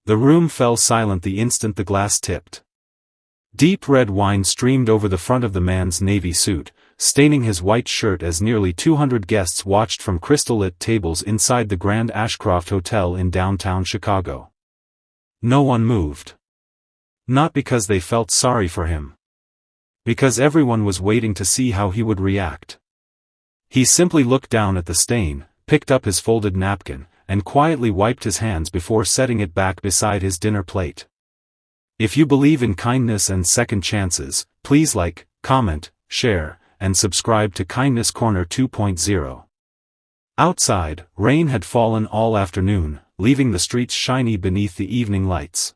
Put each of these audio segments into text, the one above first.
The room fell silent the instant the glass tipped. Deep red wine streamed over the front of the man's navy suit, staining his white shirt as nearly 200 guests watched from crystal-lit tables inside the Grand Ashcroft Hotel in downtown Chicago. No one moved. Not because they felt sorry for him. Because everyone was waiting to see how he would react. He simply looked down at the stain, picked up his folded napkin, and quietly wiped his hands before setting it back beside his dinner plate. If you believe in kindness and second chances, please like, comment, share, and subscribe to Kindness Corner 2.0. Outside, rain had fallen all afternoon, leaving the streets shiny beneath the evening lights.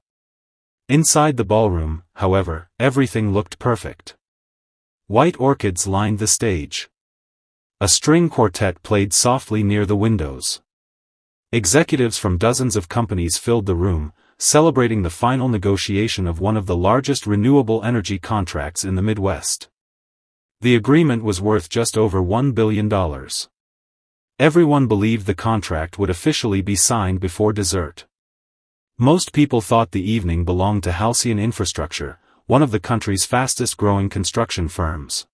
Inside the ballroom, however, everything looked perfect. White orchids lined the stage. A string quartet played softly near the windows. Executives from dozens of companies filled the room, celebrating the final negotiation of one of the largest renewable energy contracts in the Midwest. The agreement was worth just over $1 billion. Everyone believed the contract would officially be signed before dessert. Most people thought the evening belonged to Halcyon Infrastructure, one of the country's fastest-growing construction firms.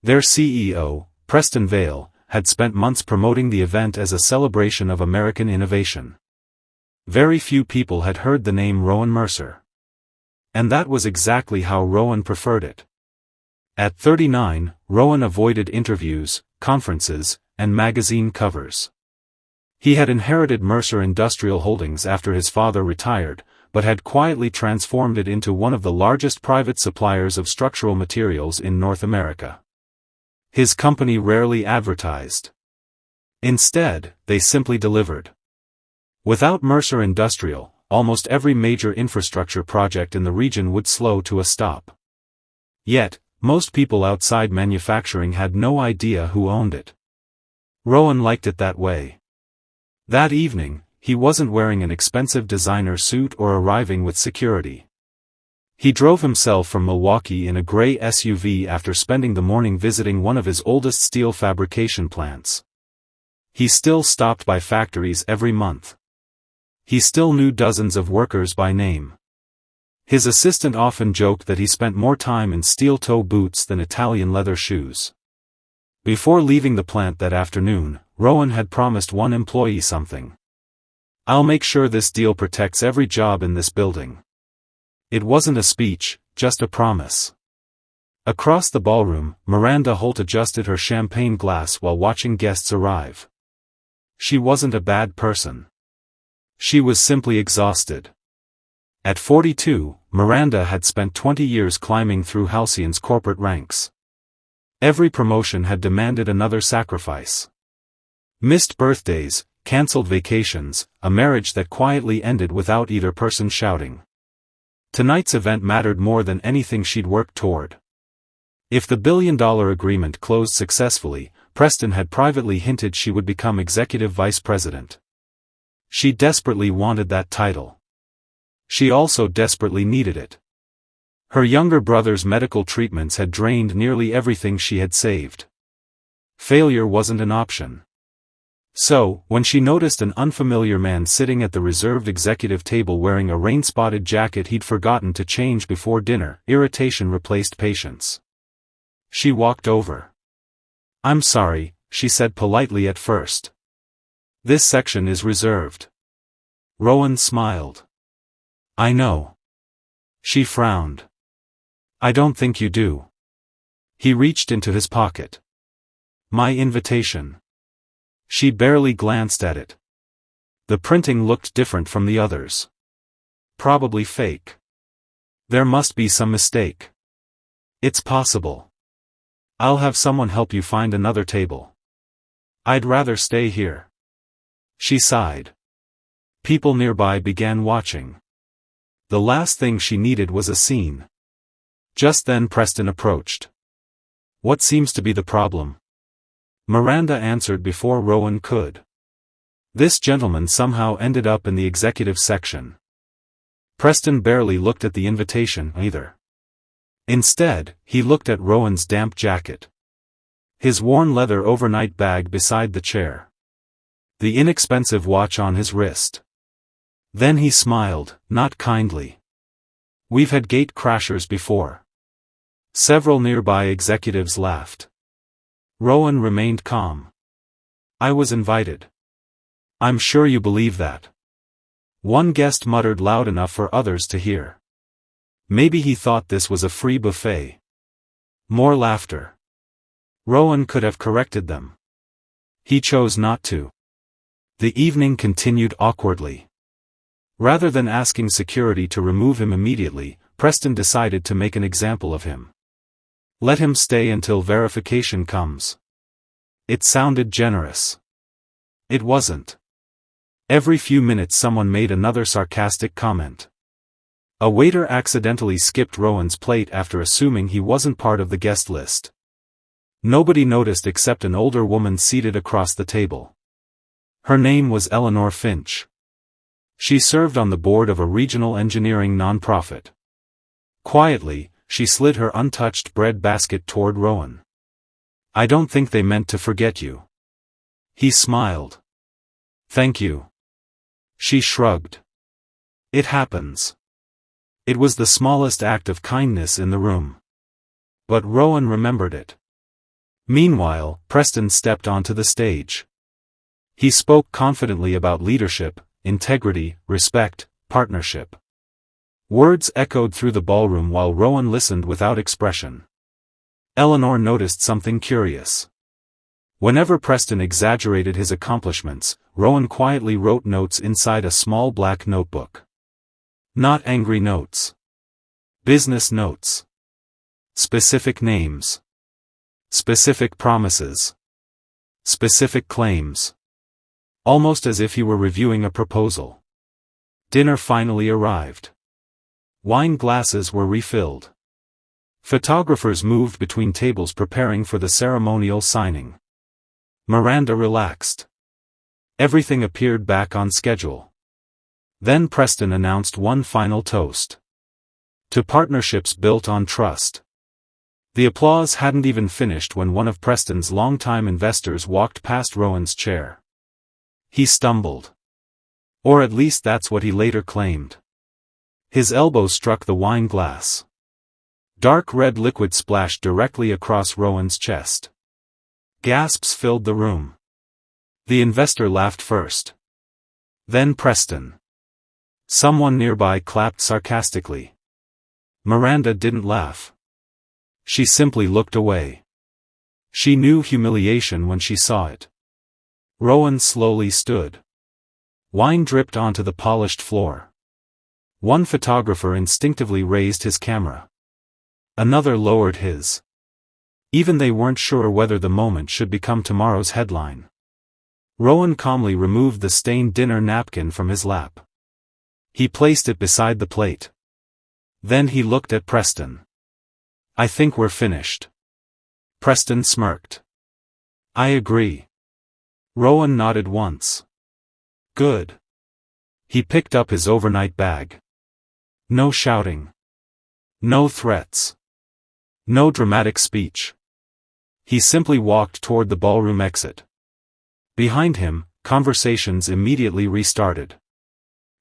Their CEO, Preston Vail, had spent months promoting the event as a celebration of American innovation. Very few people had heard the name Rowan Mercer. And that was exactly how Rowan preferred it. At 39, Rowan avoided interviews, conferences, and magazine covers. He had inherited Mercer Industrial Holdings after his father retired, but had quietly transformed it into one of the largest private suppliers of structural materials in North America. His company rarely advertised. Instead, they simply delivered. Without Mercer Industrial, almost every major infrastructure project in the region would slow to a stop. Yet, most people outside manufacturing had no idea who owned it. Rowan liked it that way. That evening, he wasn't wearing an expensive designer suit or arriving with security. He drove himself from Milwaukee in a gray SUV after spending the morning visiting one of his oldest steel fabrication plants. He still stopped by factories every month. He still knew dozens of workers by name. His assistant often joked that he spent more time in steel-toe boots than Italian leather shoes. Before leaving the plant that afternoon, Rowan had promised one employee something. "I'll make sure this deal protects every job in this building." It wasn't a speech, just a promise. Across the ballroom, Miranda Holt adjusted her champagne glass while watching guests arrive. She wasn't a bad person. She was simply exhausted. At 42, Miranda had spent 20 years climbing through Halcyon's corporate ranks. Every promotion had demanded another sacrifice. Missed birthdays, cancelled vacations, a marriage that quietly ended without either person shouting. Tonight's event mattered more than anything she'd worked toward. If the billion-dollar agreement closed successfully, Preston had privately hinted she would become executive vice president. She desperately wanted that title. She also desperately needed it. Her younger brother's medical treatments had drained nearly everything she had saved. Failure wasn't an option. So, when she noticed an unfamiliar man sitting at the reserved executive table wearing a rain-spotted jacket he'd forgotten to change before dinner, irritation replaced patience. She walked over. "I'm sorry," she said politely at first. "This section is reserved." Rowan smiled. "I know." She frowned. "I don't think you do." He reached into his pocket. "My invitation." She barely glanced at it. The printing looked different from the others. Probably fake. There must be some mistake. "It's possible. I'll have someone help you find another table. I'd rather stay here." She sighed. People nearby began watching. The last thing she needed was a scene. Just then Preston approached. "What seems to be the problem?" Miranda answered before Rowan could. "This gentleman somehow ended up in the executive section." Preston barely looked at the invitation either. Instead, he looked at Rowan's damp jacket. His worn leather overnight bag beside the chair. The inexpensive watch on his wrist. Then he smiled, not kindly. We've had gate crashers before. Several nearby executives laughed. Rowan remained calm. I was invited. I'm sure you believe that. One guest muttered loud enough for others to hear. Maybe he thought this was a free buffet. More laughter. Rowan could have corrected them. He chose not to. The evening continued awkwardly. Rather than asking security to remove him immediately, Preston decided to make an example of him. Let him stay until verification comes. It sounded generous. It wasn't. Every few minutes someone made another sarcastic comment. A waiter accidentally skipped Rowan's plate after assuming he wasn't part of the guest list. Nobody noticed except an older woman seated across the table. Her name was Eleanor Finch. She served on the board of a regional engineering nonprofit. Quietly, she slid her untouched bread basket toward Rowan. I don't think they meant to forget you. He smiled. Thank you. She shrugged. It happens. It was the smallest act of kindness in the room. But Rowan remembered it. Meanwhile, Preston stepped onto the stage. He spoke confidently about leadership, integrity, respect, partnership. Words echoed through the ballroom while Rowan listened without expression. Eleanor noticed something curious. Whenever Preston exaggerated his accomplishments, Rowan quietly wrote notes inside a small black notebook. Not angry notes. Business notes. Specific names. Specific promises. Specific claims. Almost as if he were reviewing a proposal. Dinner finally arrived. Wine glasses were refilled. Photographers moved between tables preparing for the ceremonial signing. Miranda relaxed. Everything appeared back on schedule. Then Preston announced one final toast. To partnerships built on trust. The applause hadn't even finished when one of Preston's longtime investors walked past Rowan's chair. He stumbled. Or at least that's what he later claimed. His elbow struck the wine glass. Dark red liquid splashed directly across Rowan's chest. Gasps filled the room. The investor laughed first. Then Preston. Someone nearby clapped sarcastically. Miranda didn't laugh. She simply looked away. She knew humiliation when she saw it. Rowan slowly stood. Wine dripped onto the polished floor. One photographer instinctively raised his camera. Another lowered his. Even they weren't sure whether the moment should become tomorrow's headline. Rowan calmly removed the stained dinner napkin from his lap. He placed it beside the plate. Then he looked at Preston. I think we're finished. Preston smirked. I agree. Rowan nodded once. Good. He picked up his overnight bag. No shouting. No threats. No dramatic speech. He simply walked toward the ballroom exit. Behind him, conversations immediately restarted.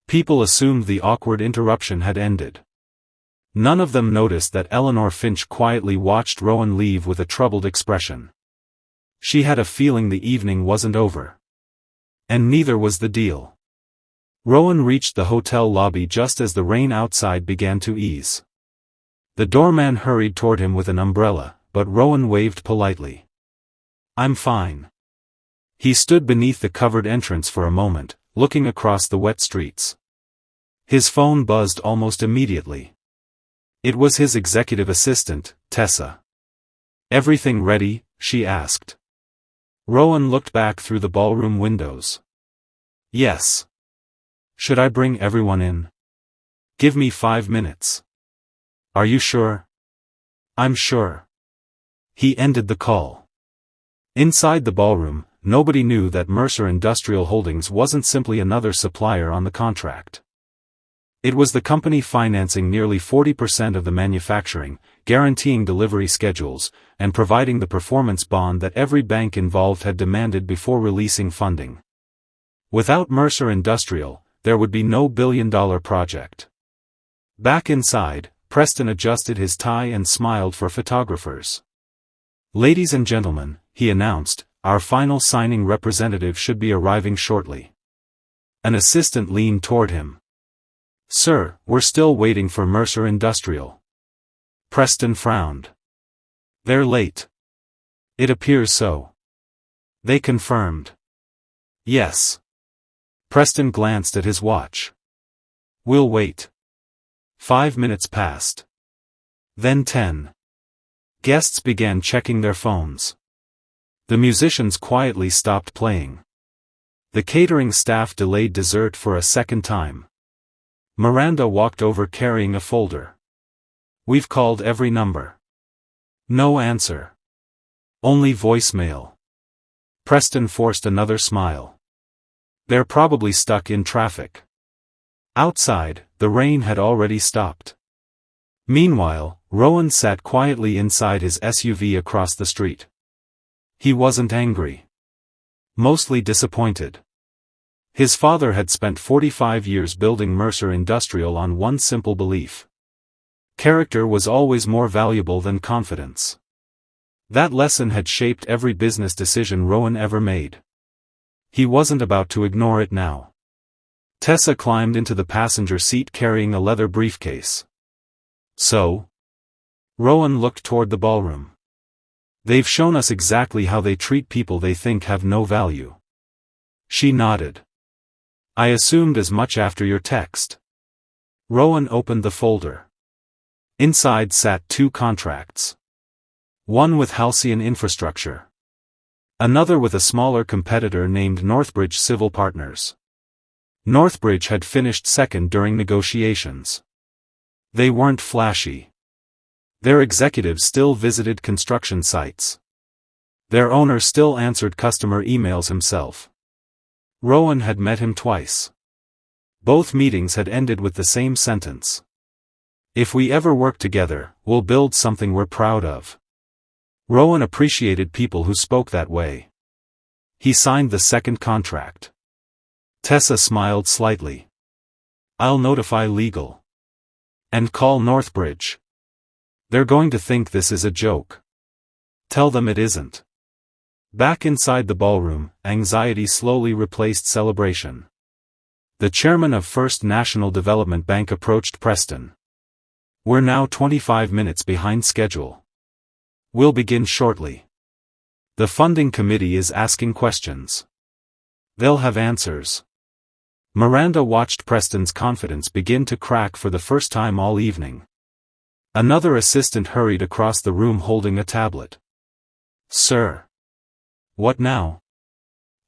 People assumed the awkward interruption had ended. None of them noticed that Eleanor Finch quietly watched Rowan leave with a troubled expression. She had a feeling the evening wasn't over. And neither was the deal. Rowan reached the hotel lobby just as the rain outside began to ease. The doorman hurried toward him with an umbrella, but Rowan waved politely. I'm fine. He stood beneath the covered entrance for a moment, looking across the wet streets. His phone buzzed almost immediately. It was his executive assistant, Tessa. Everything ready? She asked. Rowan looked back through the ballroom windows. Yes. Should I bring everyone in? Give me 5 minutes. Are you sure? I'm sure. He ended the call. Inside the ballroom, nobody knew that Mercer Industrial Holdings wasn't simply another supplier on the contract. It was the company financing nearly 40% of the manufacturing, guaranteeing delivery schedules, and providing the performance bond that every bank involved had demanded before releasing funding. Without Mercer Industrial, there would be no billion-dollar project. Back inside, Preston adjusted his tie and smiled for photographers. "Ladies and gentlemen," he announced, "our final signing representative should be arriving shortly." An assistant leaned toward him. "Sir, we're still waiting for Mercer Industrial." Preston frowned. "They're late." "It appears so." They confirmed. "Yes." Preston glanced at his watch. "We'll wait." 5 minutes passed. Then 10. Guests began checking their phones. The musicians quietly stopped playing. The catering staff delayed dessert for a second time. Miranda walked over carrying a folder. "We've called every number." No answer. Only voicemail. Preston forced another smile. "They're probably stuck in traffic." Outside, the rain had already stopped. Meanwhile, Rowan sat quietly inside his SUV across the street. He wasn't angry. Mostly disappointed. His father had spent 45 years building Mercer Industrial on one simple belief. Character was always more valuable than confidence. That lesson had shaped every business decision Rowan ever made. He wasn't about to ignore it now. Tessa climbed into the passenger seat carrying a leather briefcase. "So?" Rowan looked toward the ballroom. "They've shown us exactly how they treat people they think have no value." She nodded. "I assumed as much after your text." Rowan opened the folder. Inside sat 2 contracts. One with Halcyon Infrastructure. Another with a smaller competitor named Northbridge Civil Partners. Northbridge had finished second during negotiations. They weren't flashy. Their executives still visited construction sites. Their owner still answered customer emails himself. Rowan had met him twice. Both meetings had ended with the same sentence. "If we ever work together, we'll build something we're proud of." Rowan appreciated people who spoke that way. He signed the second contract. Tessa smiled slightly. "I'll notify legal. And call Northbridge. They're going to think this is a joke. Tell them it isn't." Back inside the ballroom, anxiety slowly replaced celebration. The chairman of First National Development Bank approached Preston. "We're now 25 minutes behind schedule. We'll begin shortly. The funding committee is asking questions. They'll have answers." Miranda watched Preston's confidence begin to crack for the first time all evening. Another assistant hurried across the room holding a tablet. "Sir." "What now?"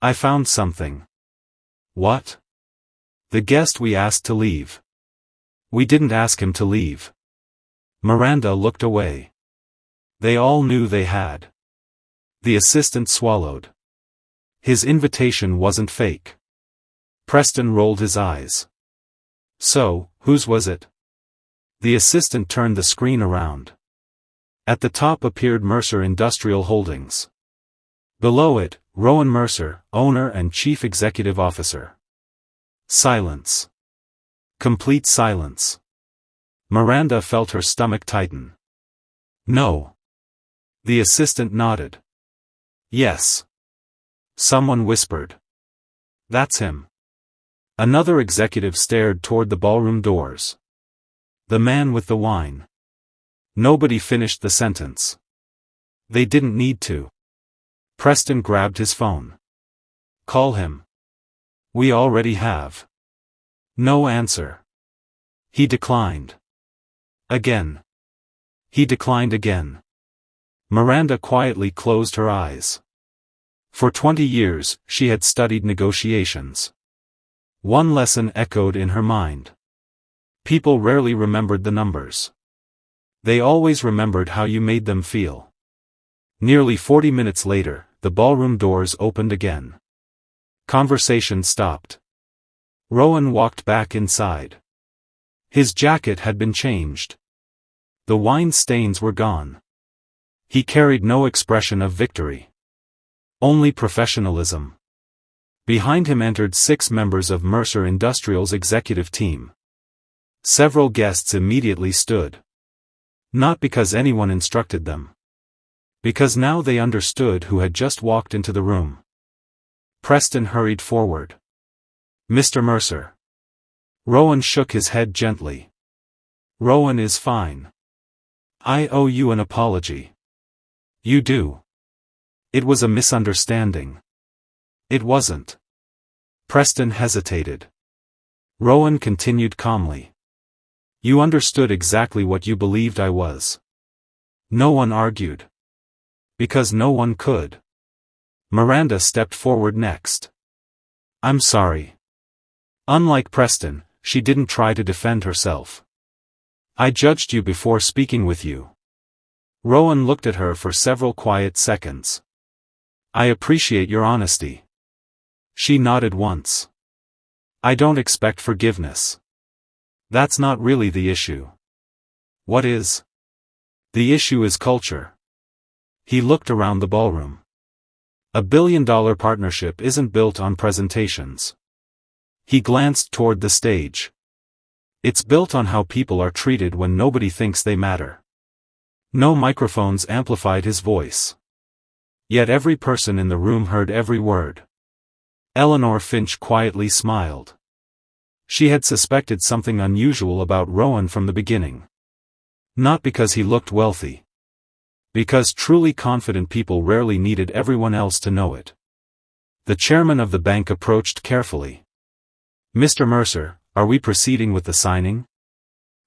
"I found something." "What?" "The guest we asked to leave." "We didn't ask him to leave." Miranda looked away. They all knew they had. The assistant swallowed. His invitation wasn't fake. Preston rolled his eyes. "So, whose was it?" The assistant turned the screen around. At the top appeared Mercer Industrial Holdings. Below it, Rowan Mercer, owner and chief executive officer. Silence. Complete silence. Miranda felt her stomach tighten. "No." The assistant nodded. "Yes." Someone whispered. "That's him." Another executive stared toward the ballroom doors. "The man with the wine." Nobody finished the sentence. They didn't need to. Preston grabbed his phone. "Call him." "We already have." No answer. He declined. Again. He declined again. Miranda quietly closed her eyes. For 20 years, she had studied negotiations. One lesson echoed in her mind. People rarely remembered the numbers. They always remembered how you made them feel. Nearly 40 minutes later, the ballroom doors opened again. Conversation stopped. Rowan walked back inside. His jacket had been changed. The wine stains were gone. He carried no expression of victory. Only professionalism. Behind him entered 6 members of Mercer Industrial's executive team. Several guests immediately stood. Not because anyone instructed them. Because now they understood who had just walked into the room. Preston hurried forward. "Mr. Mercer." Rowan shook his head gently. "Rowan is fine. I owe you an apology." "You do." "It was a misunderstanding." "It wasn't." Preston hesitated. Rowan continued calmly. "You understood exactly what you believed I was." No one argued. Because no one could. Miranda stepped forward next. "I'm sorry." Unlike Preston, she didn't try to defend herself. "I judged you before speaking with you." Rowan looked at her for several quiet seconds. "I appreciate your honesty." She nodded once. "I don't expect forgiveness. That's not really the issue." "What is?" "The issue is culture." He looked around the ballroom. A billion-dollar partnership isn't built on presentations. He glanced toward the stage. It's built on how people are treated when nobody thinks they matter. No microphones amplified his voice. Yet every person in the room heard every word. Eleanor Finch quietly smiled. She had suspected something unusual about Rowan from the beginning. Not because he looked wealthy. Because truly confident people rarely needed everyone else to know it. The chairman of the bank approached carefully. "Mr. Mercer, are we proceeding with the signing?"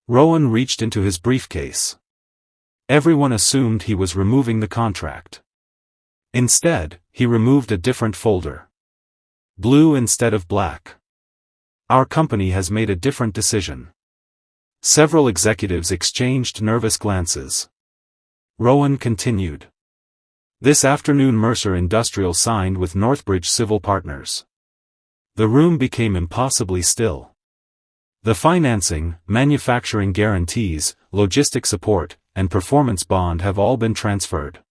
Rowan reached into his briefcase. Everyone assumed he was removing the contract. Instead, he removed a different folder. Blue instead of black. "Our company has made a different decision." Several executives exchanged nervous glances. Rowan continued. "This afternoon Mercer Industrial signed with Northbridge Civil Partners." The room became impossibly still. The financing, manufacturing guarantees, logistic support, and performance bond have all been transferred.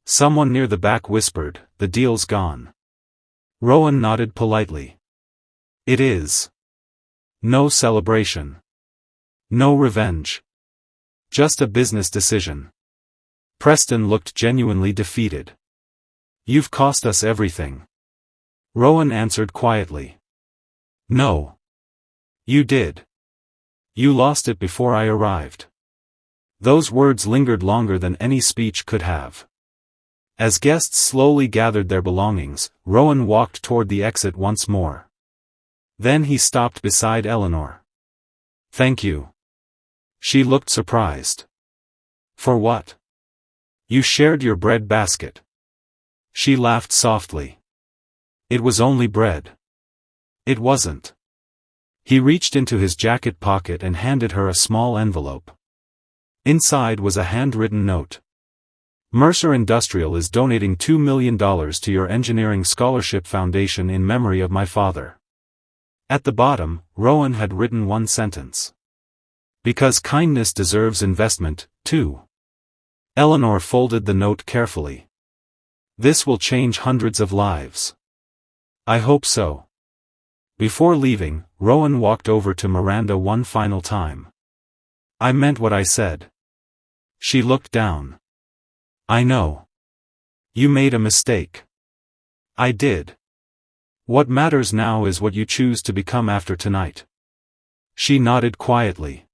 Someone near the back whispered, "The deal's gone." Rowan nodded politely. "It is." No celebration. No revenge. Just a business decision. Preston looked genuinely defeated. "You've cost us everything." Rowan answered quietly. "No. You did. You lost it before I arrived." Those words lingered longer than any speech could have. As guests slowly gathered their belongings, Rowan walked toward the exit once more. Then he stopped beside Eleanor. "Thank you." She looked surprised. "For what?" "You shared your bread basket." She laughed softly. "It was only bread." "It wasn't." He reached into his jacket pocket and handed her a small envelope. Inside was a handwritten note. "Mercer Industrial is donating $2 million to your engineering scholarship foundation in memory of my father." At the bottom, Rowan had written one sentence. "Because kindness deserves investment, too." Eleanor folded the note carefully. "This will change hundreds of lives." "I hope so." Before leaving, Rowan walked over to Miranda one final time. "I meant what I said." She looked down. "I know. You made a mistake." "I did. What matters now is what you choose to become after tonight." She nodded quietly.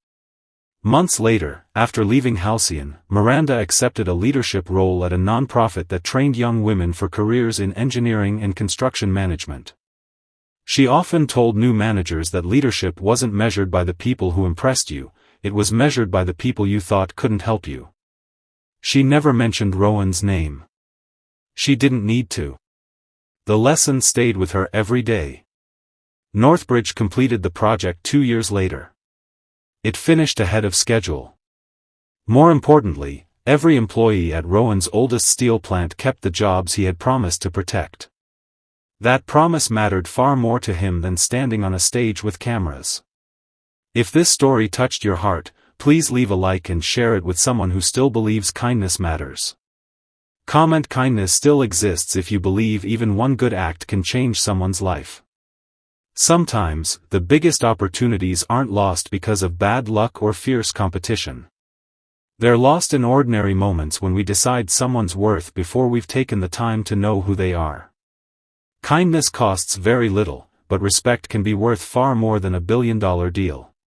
Months later, after leaving Halcyon, Miranda accepted a leadership role at a nonprofit that trained young women for careers in engineering and construction management. She often told new managers that leadership wasn't measured by the people who impressed you, it was measured by the people you thought couldn't help you. She never mentioned Rowan's name. She didn't need to. The lesson stayed with her every day. Northbridge completed the project 2 years later. It finished ahead of schedule. More importantly, every employee at Rowan's oldest steel plant kept the jobs he had promised to protect. That promise mattered far more to him than standing on a stage with cameras. If this story touched your heart, please leave a like and share it with someone who still believes kindness matters. Comment: kindness still exists if you believe even one good act can change someone's life. Sometimes, the biggest opportunities aren't lost because of bad luck or fierce competition. They're lost in ordinary moments when we decide someone's worth before we've taken the time to know who they are. Kindness costs very little, but respect can be worth far more than $1 billion deal.